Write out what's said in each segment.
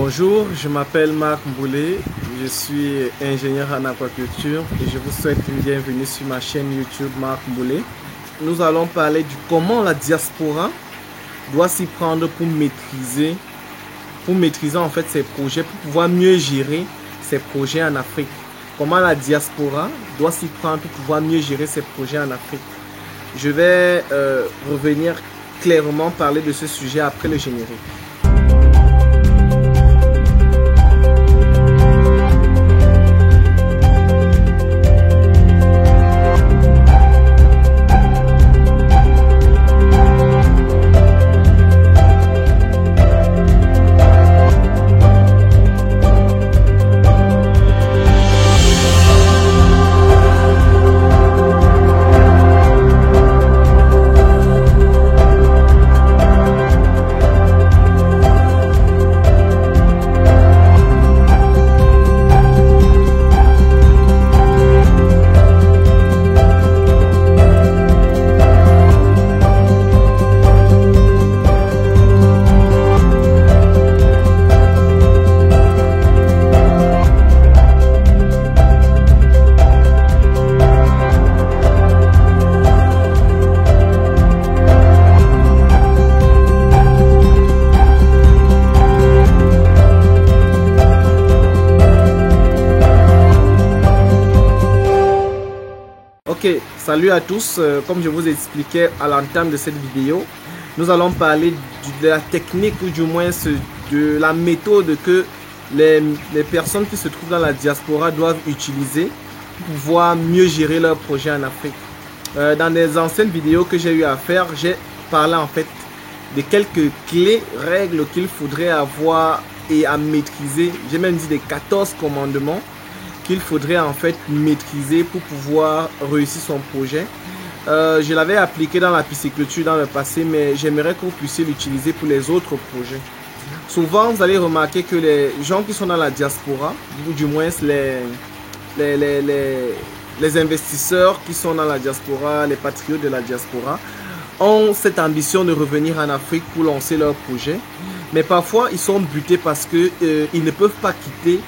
Bonjour, je m'appelle Marc Mboulé, je suis ingénieur en aquaculture et je vous souhaite une bienvenue sur ma chaîne YouTube Marc Mboulé. Nous allons parler du comment la diaspora doit s'y prendre pour maîtriser en fait ses projets, pour pouvoir mieux gérer ses projets en Afrique. Comment la diaspora doit s'y prendre pour pouvoir mieux gérer ses projets en Afrique. Je vais revenir clairement parler de ce sujet après le générique. Ok, salut à tous, comme je vous expliquais à l'entame de cette vidéo, nous allons parler de la technique ou du moins de la méthode que les personnes qui se trouvent dans la diaspora doivent utiliser pour pouvoir mieux gérer leurs projets en Afrique. Dans des anciennes vidéos que j'ai eu à faire, j'ai parlé en fait de quelques clés, règles qu'il faudrait avoir et à maîtriser. J'ai même dit des 14 commandements qu'il faudrait en fait maîtriser pour pouvoir réussir son projet. Je l'avais appliqué dans la pisciculture dans le passé, mais j'aimerais que vous puissiez l'utiliser pour les autres projets. Souvent, vous allez remarquer que les gens qui sont dans la diaspora, ou du moins les investisseurs qui sont dans la diaspora, les patriotes de la diaspora, ont cette ambition de revenir en Afrique pour lancer leur projet. Mais parfois, ils sont butés parce qu'ils ne peuvent pas quitter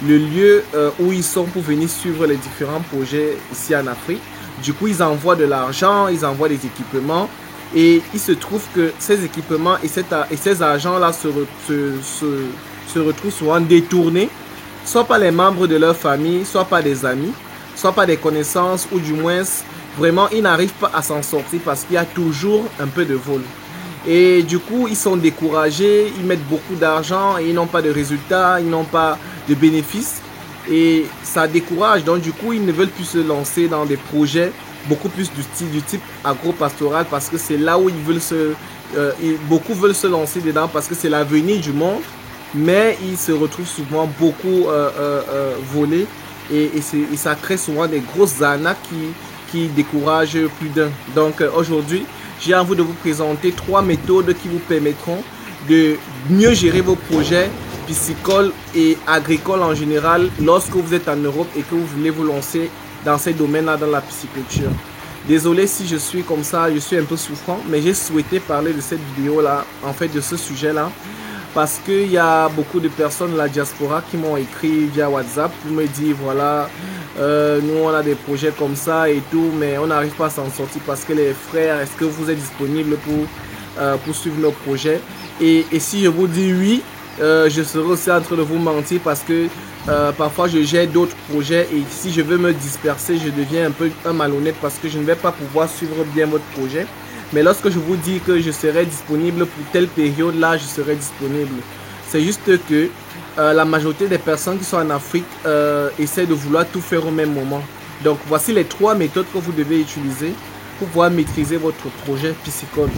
le lieu où ils sont pour venir suivre les différents projets ici en Afrique. Du coup, ils envoient de l'argent, ils envoient des équipements et il se trouve que ces équipements et ces argents-là se retrouvent souvent détournés, soit par les membres de leur famille, soit par des amis, soit par des connaissances ou du moins, vraiment, ils n'arrivent pas à s'en sortir parce qu'il y a toujours un peu de vol. Et du coup, ils sont découragés, ils mettent beaucoup d'argent et ils n'ont pas de résultats, ils n'ont pas de bénéfices et ça décourage. Donc du coup, ils ne veulent plus se lancer dans des projets beaucoup plus du type agro-pastoral parce que c'est là où ils veulent beaucoup veulent se lancer dedans parce que c'est l'avenir du monde, mais ils se retrouvent souvent beaucoup volés et ça crée souvent des grosses arnaques qui découragent plus d'un. Donc aujourd'hui, j'ai envie de vous présenter 3 méthodes qui vous permettront de mieux gérer vos projets piscicoles et agricoles en général lorsque vous êtes en Europe et que vous voulez vous lancer dans ces domaines-là dans la pisciculture. Désolé si je suis comme ça, je suis un peu souffrant, mais j'ai souhaité parler de cette vidéo-là, en fait de ce sujet-là, parce qu'il y a beaucoup de personnes de la diaspora qui m'ont écrit via WhatsApp pour me dire voilà, nous on a des projets comme ça et tout, mais on n'arrive pas à s'en sortir parce que les frères, est-ce que vous êtes disponible pour suivre nos projets? Et si je vous dis oui, je serai aussi en train de vous mentir parce que parfois je gère d'autres projets et si je veux me disperser, je deviens un peu malhonnête parce que je ne vais pas pouvoir suivre bien votre projet. Mais lorsque je vous dis que je serai disponible pour telle période, là, je serai disponible. C'est juste que la majorité des personnes qui sont en Afrique essaient de vouloir tout faire au même moment. Donc, voici les 3 méthodes que vous devez utiliser pour pouvoir maîtriser votre projet piscicole.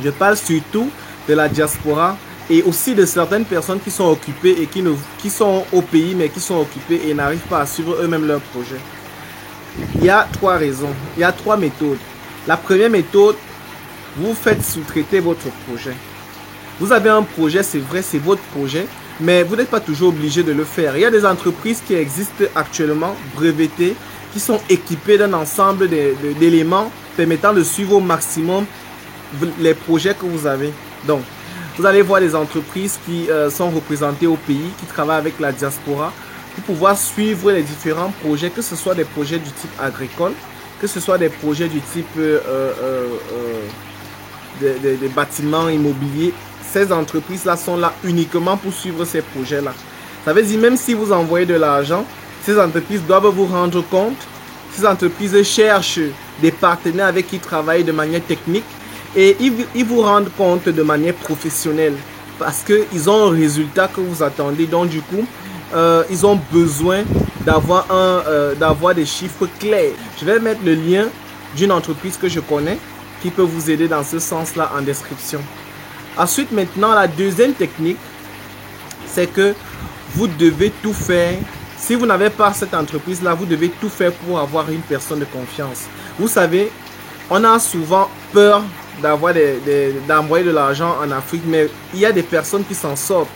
Je parle surtout de la diaspora et aussi de certaines personnes qui sont occupées et qui sont au pays, mais qui sont occupées et n'arrivent pas à suivre eux-mêmes leur projet. Il y a 3 raisons, il y a 3 méthodes. La première méthode, vous faites sous-traiter votre projet. Vous avez un projet, c'est vrai, c'est votre projet, mais vous n'êtes pas toujours obligé de le faire. Il y a des entreprises qui existent actuellement, brevetées, qui sont équipées d'un ensemble d'éléments permettant de suivre au maximum les projets que vous avez. Donc, Vous allez voir des entreprises qui sont représentées au pays, qui travaillent avec la diaspora, pour pouvoir suivre les différents projets, que ce soit des projets du type agricole, que ce soit des projets du type des bâtiments immobiliers. Ces entreprises-là sont là uniquement pour suivre ces projets-là. Ça veut dire même si vous envoyez de l'argent, ces entreprises doivent vous rendre compte. Ces entreprises cherchent des partenaires avec qui travailler de manière technique et ils vous rendent compte de manière professionnelle parce qu'ils ont un résultat que vous attendez. Donc du coup, ils ont besoin d'avoir des chiffres clairs. Je vais mettre le lien d'une entreprise que je connais qui peut vous aider dans ce sens-là en description. Ensuite, maintenant, la deuxième technique, c'est que vous devez tout faire. Si vous n'avez pas cette entreprise-là, vous devez tout faire pour avoir une personne de confiance. Vous savez, on a souvent peur d'envoyer de l'argent en Afrique, mais il y a des personnes qui s'en sortent.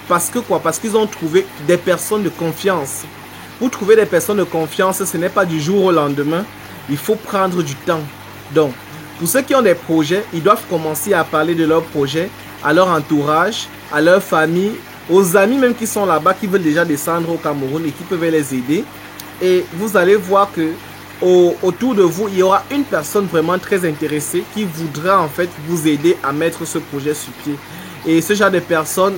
Parce que quoi? Parce qu'ils ont trouvé des personnes de confiance. Pour trouver des personnes de confiance, ce n'est pas du jour au lendemain. Il faut prendre du temps. Donc, pour ceux qui ont des projets, ils doivent commencer à parler de leurs projets à leur entourage, à leur famille, aux amis même qui sont là-bas, qui veulent déjà descendre au Cameroun et qui peuvent les aider. Et vous allez voir que autour de vous, il y aura une personne vraiment très intéressée qui voudra en fait vous aider à mettre ce projet sur pied. Et ce genre de personnes,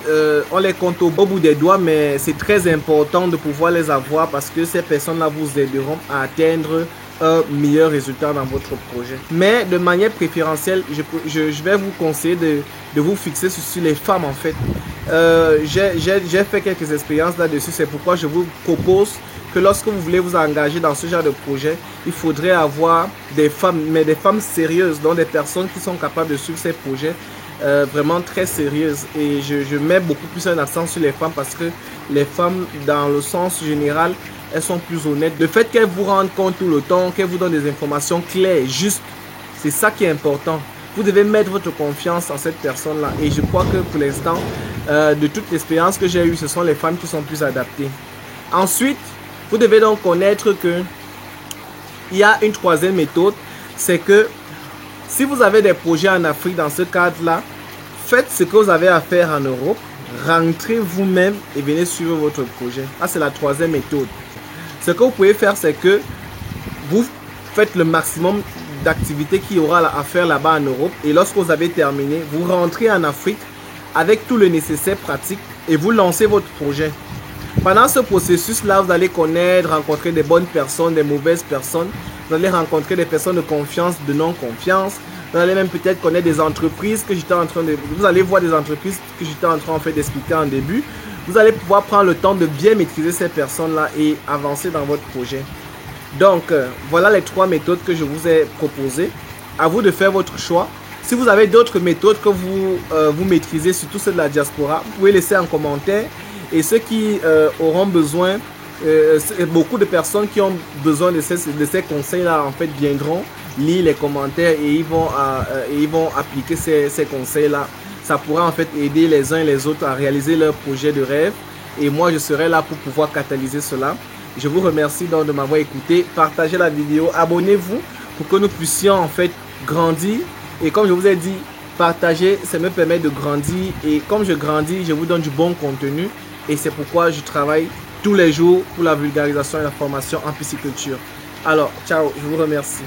on les compte au bout des doigts, mais c'est très important de pouvoir les avoir parce que ces personnes-là vous aideront à atteindre un meilleur résultat dans votre projet. Mais de manière préférentielle, je vais vous conseiller de vous fixer sur les femmes en fait. J'ai fait quelques expériences là-dessus, c'est pourquoi je vous propose que lorsque vous voulez vous engager dans ce genre de projet, il faudrait avoir des femmes, mais des femmes sérieuses, donc des personnes qui sont capables de suivre ces projets vraiment très sérieuses. Et je mets beaucoup plus un accent sur les femmes parce que les femmes, dans le sens général, elles sont plus honnêtes. Le fait qu'elles vous rendent compte tout le temps, qu'elles vous donnent des informations claires, justes, c'est ça qui est important. Vous devez mettre votre confiance en cette personne-là. Et je crois que pour l'instant, de toute l'expérience que j'ai eue, ce sont les femmes qui sont plus adaptées. Ensuite, vous devez donc connaître que il y a une troisième méthode, c'est que si vous avez des projets en Afrique dans ce cadre-là, faites ce que vous avez à faire en Europe, rentrez vous-même et venez suivre votre projet. Ça, c'est la troisième méthode. Ce que vous pouvez faire, c'est que vous faites le maximum d'activités qu'il y aura à faire là-bas en Europe. Et lorsque vous avez terminé, vous rentrez en Afrique avec tout le nécessaire pratique et vous lancez votre projet. Pendant ce processus-là, vous allez connaître, rencontrer des bonnes personnes, des mauvaises personnes. Vous allez rencontrer des personnes de confiance, de non-confiance. Vous allez même peut-être connaître des entreprises que j'étais en train de... Vous allez voir des entreprises que j'étais en train en fait d'expliquer en début. Vous allez pouvoir prendre le temps de bien maîtriser ces personnes-là et avancer dans votre projet. Donc, voilà les trois méthodes que je vous ai proposées. À vous de faire votre choix. Si vous avez d'autres méthodes que vous maîtrisez, surtout ceux de la diaspora, vous pouvez laisser en commentaire. Et ceux qui auront besoin, beaucoup de personnes qui ont besoin de ces conseils-là, en fait, viendront lire les commentaires et ils vont appliquer ces conseils-là. Ça pourra en fait aider les uns et les autres à réaliser leur projet de rêve. Et moi, je serai là pour pouvoir catalyser cela. Je vous remercie donc de m'avoir écouté. Partagez la vidéo, abonnez-vous pour que nous puissions en fait grandir. Et comme je vous ai dit, partager, ça me permet de grandir. Et comme je grandis, je vous donne du bon contenu. Et c'est pourquoi je travaille tous les jours pour la vulgarisation et la formation en pisciculture. Alors, ciao, je vous remercie.